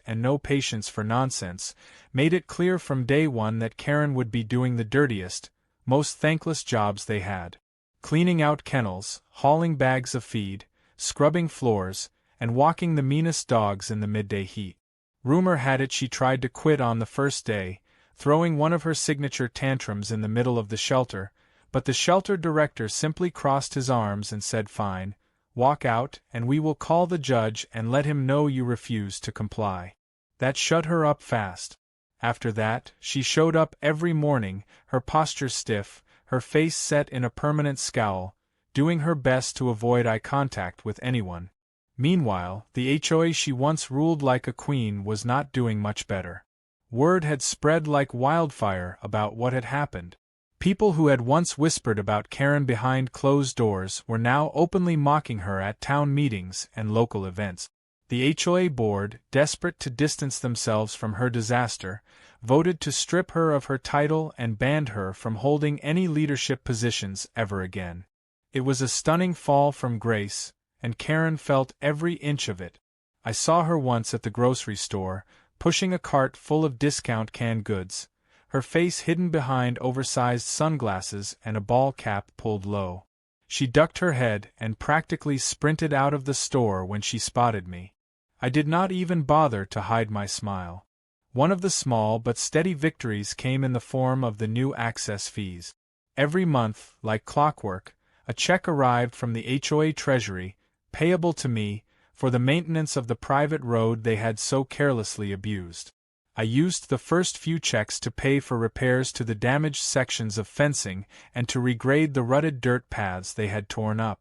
and no patience for nonsense, made it clear from day one that Karen would be doing the dirtiest, most thankless jobs they had. Cleaning out kennels, hauling bags of feed, scrubbing floors, and walking the meanest dogs in the midday heat. Rumor had it she tried to quit on the first day, throwing one of her signature tantrums in the middle of the shelter, but the shelter director simply crossed his arms and said, "Fine, walk out and we will call the judge and let him know you refuse to comply." That shut her up fast. After that, she showed up every morning, her posture stiff, her face set in a permanent scowl, doing her best to avoid eye contact with anyone. Meanwhile, the HOA she once ruled like a queen was not doing much better. Word had spread like wildfire about what had happened. People who had once whispered about Karen behind closed doors were now openly mocking her at town meetings and local events. The HOA board, desperate to distance themselves from her disaster, voted to strip her of her title and banned her from holding any leadership positions ever again. It was a stunning fall from grace, and Karen felt every inch of it. I saw her once at the grocery store, pushing a cart full of discount canned goods, her face hidden behind oversized sunglasses and a ball cap pulled low. She ducked her head and practically sprinted out of the store when she spotted me. I did not even bother to hide my smile. One of the small but steady victories came in the form of the new access fees. Every month, like clockwork, a check arrived from the HOA treasury, payable to me, for the maintenance of the private road they had so carelessly abused. I used the first few checks to pay for repairs to the damaged sections of fencing and to regrade the rutted dirt paths they had torn up.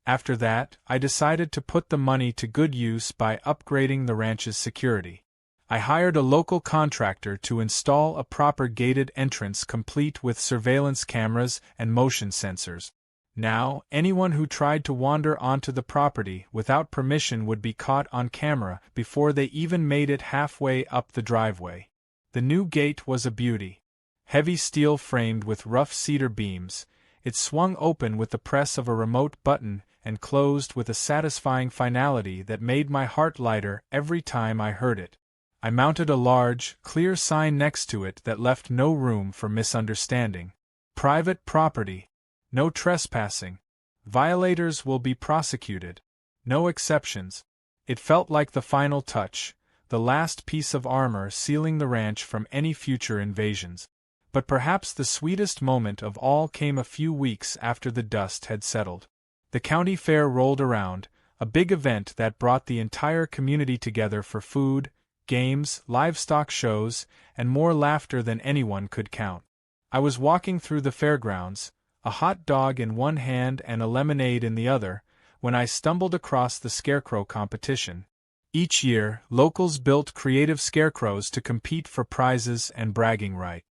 After that, I decided to put the money to good use by upgrading the ranch's security. I hired a local contractor to install a proper gated entrance complete with surveillance cameras and motion sensors. Now, anyone who tried to wander onto the property without permission would be caught on camera before they even made it halfway up the driveway. The new gate was a beauty. Heavy steel framed with rough cedar beams, it swung open with the press of a remote button and closed with a satisfying finality that made my heart lighter every time I heard it. I mounted a large, clear sign next to it that left no room for misunderstanding. Private property. No trespassing. Violators will be prosecuted. No exceptions. It felt like the final touch, the last piece of armor sealing the ranch from any future invasions. But perhaps the sweetest moment of all came a few weeks after the dust had settled. The county fair rolled around, a big event that brought the entire community together for food, games, livestock shows, and more laughter than anyone could count. I was walking through the fairgrounds, a hot dog in one hand and a lemonade in the other, when I stumbled across the scarecrow competition. Each year, locals built creative scarecrows to compete for prizes and bragging right.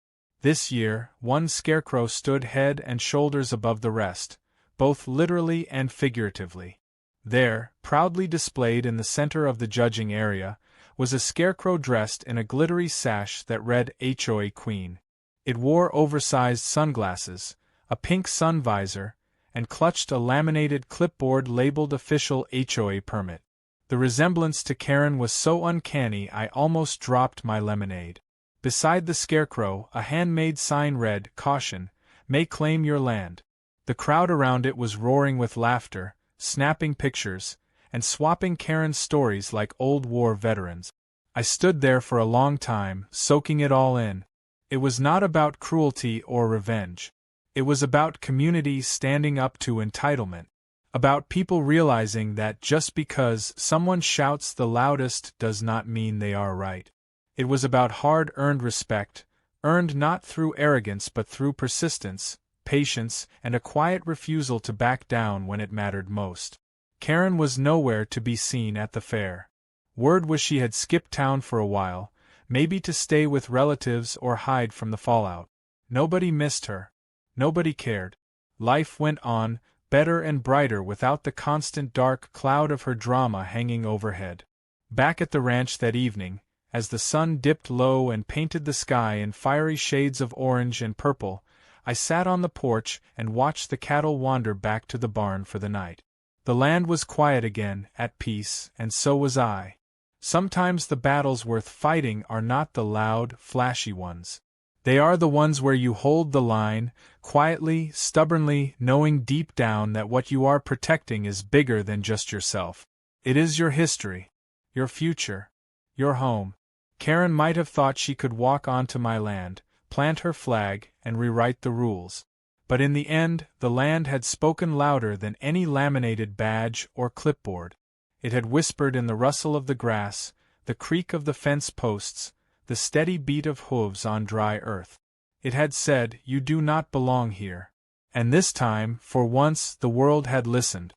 This year, one scarecrow stood head and shoulders above the rest, both literally and figuratively. There, proudly displayed in the center of the judging area, was a scarecrow dressed in a glittery sash that read HOA Queen. It wore oversized sunglasses, a pink sun visor, and clutched a laminated clipboard labeled Official HOA Permit. The resemblance to Karen was so uncanny I almost dropped my lemonade. Beside the scarecrow, a handmade sign read, "Caution, may claim your land." The crowd around it was roaring with laughter, snapping pictures, and swapping Karen's stories like old war veterans. I stood there for a long time, soaking it all in. It was not about cruelty or revenge. It was about community standing up to entitlement. About people realizing that just because someone shouts the loudest does not mean they are right. It was about hard-earned respect, earned not through arrogance but through persistence, patience, and a quiet refusal to back down when it mattered most. Karen was nowhere to be seen at the fair. Word was she had skipped town for a while, maybe to stay with relatives or hide from the fallout. Nobody missed her. Nobody cared. Life went on, better and brighter without the constant dark cloud of her drama hanging overhead. Back at the ranch that evening, as the sun dipped low and painted the sky in fiery shades of orange and purple, I sat on the porch and watched the cattle wander back to the barn for the night. The land was quiet again, at peace, and so was I. Sometimes the battles worth fighting are not the loud, flashy ones. They are the ones where you hold the line, quietly, stubbornly, knowing deep down that what you are protecting is bigger than just yourself. It is your history, your future, your home. Karen might have thought she could walk onto my land, plant her flag, and rewrite the rules. But in the end, the land had spoken louder than any laminated badge or clipboard. It had whispered in the rustle of the grass, the creak of the fence posts, the steady beat of hooves on dry earth. It had said, "You do not belong here." And this time, for once, the world had listened.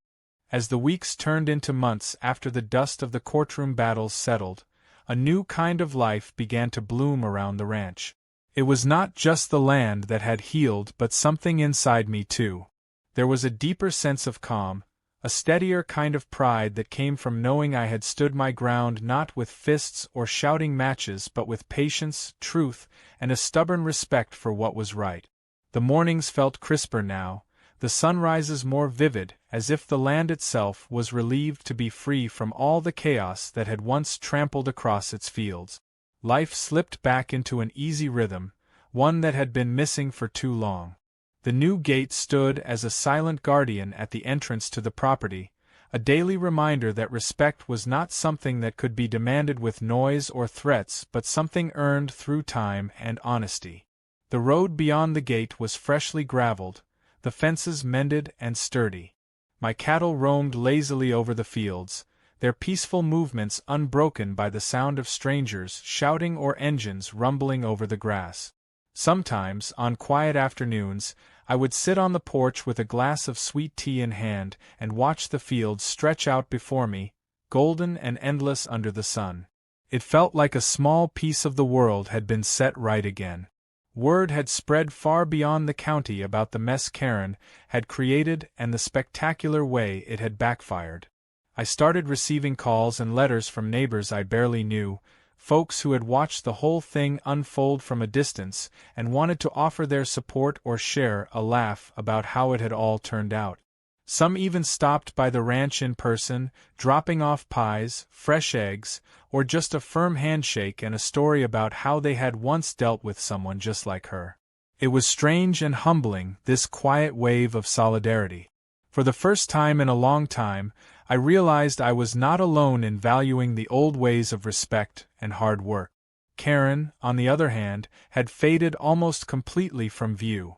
As the weeks turned into months after the dust of the courtroom battles settled, a new kind of life began to bloom around the ranch. It was not just the land that had healed, but something inside me too. There was a deeper sense of calm, a steadier kind of pride that came from knowing I had stood my ground not with fists or shouting matches but with patience, truth, and a stubborn respect for what was right. The mornings felt crisper now, the sunrises more vivid, as if the land itself was relieved to be free from all the chaos that had once trampled across its fields. Life slipped back into an easy rhythm, one that had been missing for too long. The new gate stood as a silent guardian at the entrance to the property, a daily reminder that respect was not something that could be demanded with noise or threats but something earned through time and honesty. The road beyond the gate was freshly graveled, the fences mended and sturdy. My cattle roamed lazily over the fields, their peaceful movements unbroken by the sound of strangers shouting or engines rumbling over the grass. Sometimes, on quiet afternoons, I would sit on the porch with a glass of sweet tea in hand and watch the fields stretch out before me, golden and endless under the sun. It felt like a small piece of the world had been set right again. Word had spread far beyond the county about the mess Karen had created and the spectacular way it had backfired. I started receiving calls and letters from neighbors I barely knew, folks who had watched the whole thing unfold from a distance and wanted to offer their support or share a laugh about how it had all turned out. Some even stopped by the ranch in person, dropping off pies, fresh eggs, or just a firm handshake and a story about how they had once dealt with someone just like her. It was strange and humbling, this quiet wave of solidarity. For the first time in a long time, I realized I was not alone in valuing the old ways of respect and hard work. Karen, on the other hand, had faded almost completely from view.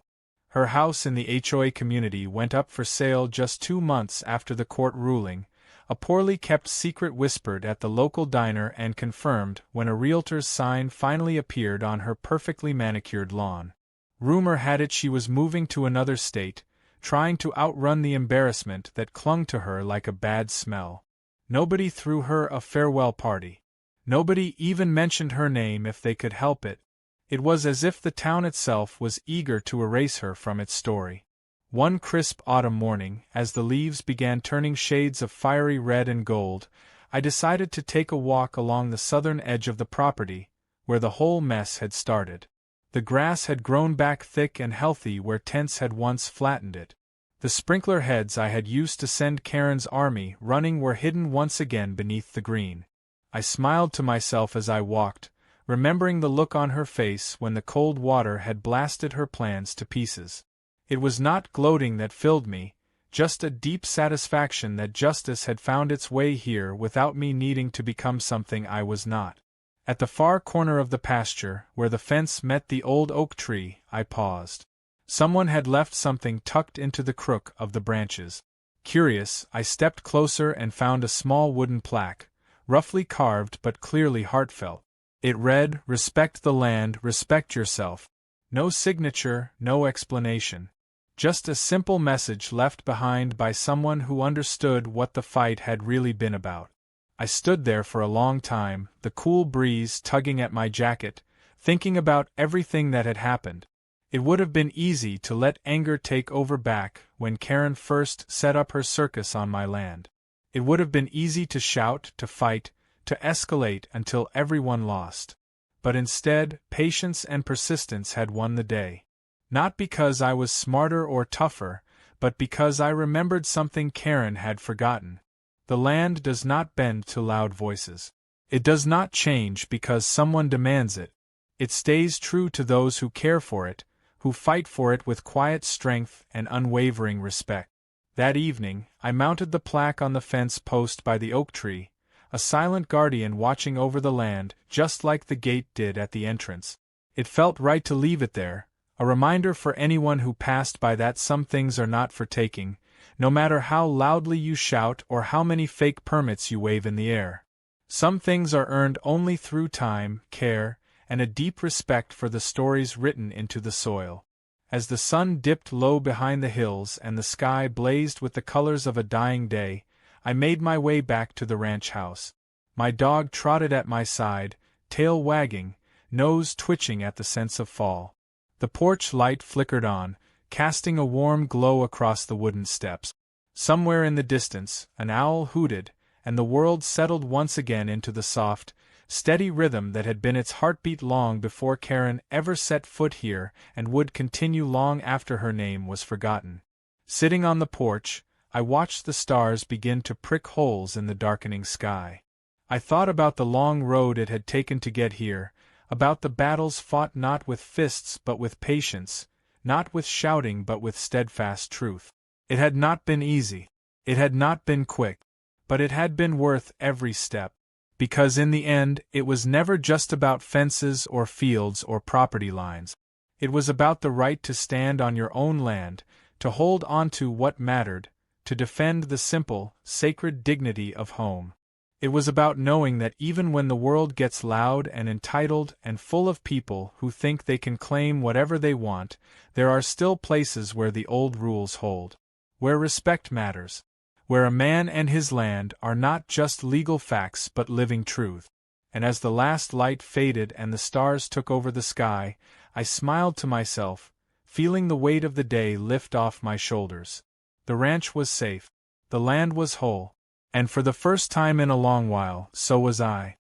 Her house in the HOA community went up for sale just 2 months after the court ruling, a poorly kept secret whispered at the local diner and confirmed when a realtor's sign finally appeared on her perfectly manicured lawn. Rumor had it she was moving to another state, trying to outrun the embarrassment that clung to her like a bad smell. Nobody threw her a farewell party. Nobody even mentioned her name if they could help it. It was as if the town itself was eager to erase her from its story. One crisp autumn morning, as the leaves began turning shades of fiery red and gold, I decided to take a walk along the southern edge of the property, where the whole mess had started. The grass had grown back thick and healthy where tents had once flattened it. The sprinkler heads I had used to send Karen's army running were hidden once again beneath the green. I smiled to myself as I walked, remembering the look on her face when the cold water had blasted her plans to pieces. It was not gloating that filled me, just a deep satisfaction that justice had found its way here without me needing to become something I was not. At the far corner of the pasture, where the fence met the old oak tree, I paused. Someone had left something tucked into the crook of the branches. Curious, I stepped closer and found a small wooden plaque, roughly carved but clearly heartfelt. It read, "Respect the land, respect yourself." No signature, no explanation. Just a simple message left behind by someone who understood what the fight had really been about. I stood there for a long time, the cool breeze tugging at my jacket, thinking about everything that had happened. It would have been easy to let anger take over back when Karen first set up her circus on my land. It would have been easy to shout, to fight, to escalate until everyone lost. But instead, patience and persistence had won the day. Not because I was smarter or tougher, but because I remembered something Karen had forgotten. The land does not bend to loud voices. It does not change because someone demands it. It stays true to those who care for it, who fight for it with quiet strength and unwavering respect. That evening, I mounted the plaque on the fence post by the oak tree, a silent guardian watching over the land, just like the gate did at the entrance. It felt right to leave it there, a reminder for anyone who passed by that some things are not for taking, no matter how loudly you shout or how many fake permits you wave in the air. Some things are earned only through time, care, and a deep respect for the stories written into the soil. As the sun dipped low behind the hills and the sky blazed with the colors of a dying day, I made my way back to the ranch house. My dog trotted at my side, tail wagging, nose twitching at the sense of fall. The porch light flickered on, casting a warm glow across the wooden steps. Somewhere in the distance, an owl hooted, and the world settled once again into the soft, steady rhythm that had been its heartbeat long before Karen ever set foot here and would continue long after her name was forgotten. Sitting on the porch, I watched the stars begin to prick holes in the darkening sky. I thought about the long road it had taken to get here, about the battles fought not with fists but with patience, not with shouting but with steadfast truth. It had not been easy. It had not been quick. But it had been worth every step. Because in the end, it was never just about fences or fields or property lines. It was about the right to stand on your own land, to hold on to what mattered, to defend the simple, sacred dignity of home. It was about knowing that even when the world gets loud and entitled and full of people who think they can claim whatever they want, there are still places where the old rules hold. Where respect matters. Where a man and his land are not just legal facts but living truth. And as the last light faded and the stars took over the sky, I smiled to myself, feeling the weight of the day lift off my shoulders. The ranch was safe. The land was whole. And for the first time in a long while, so was I.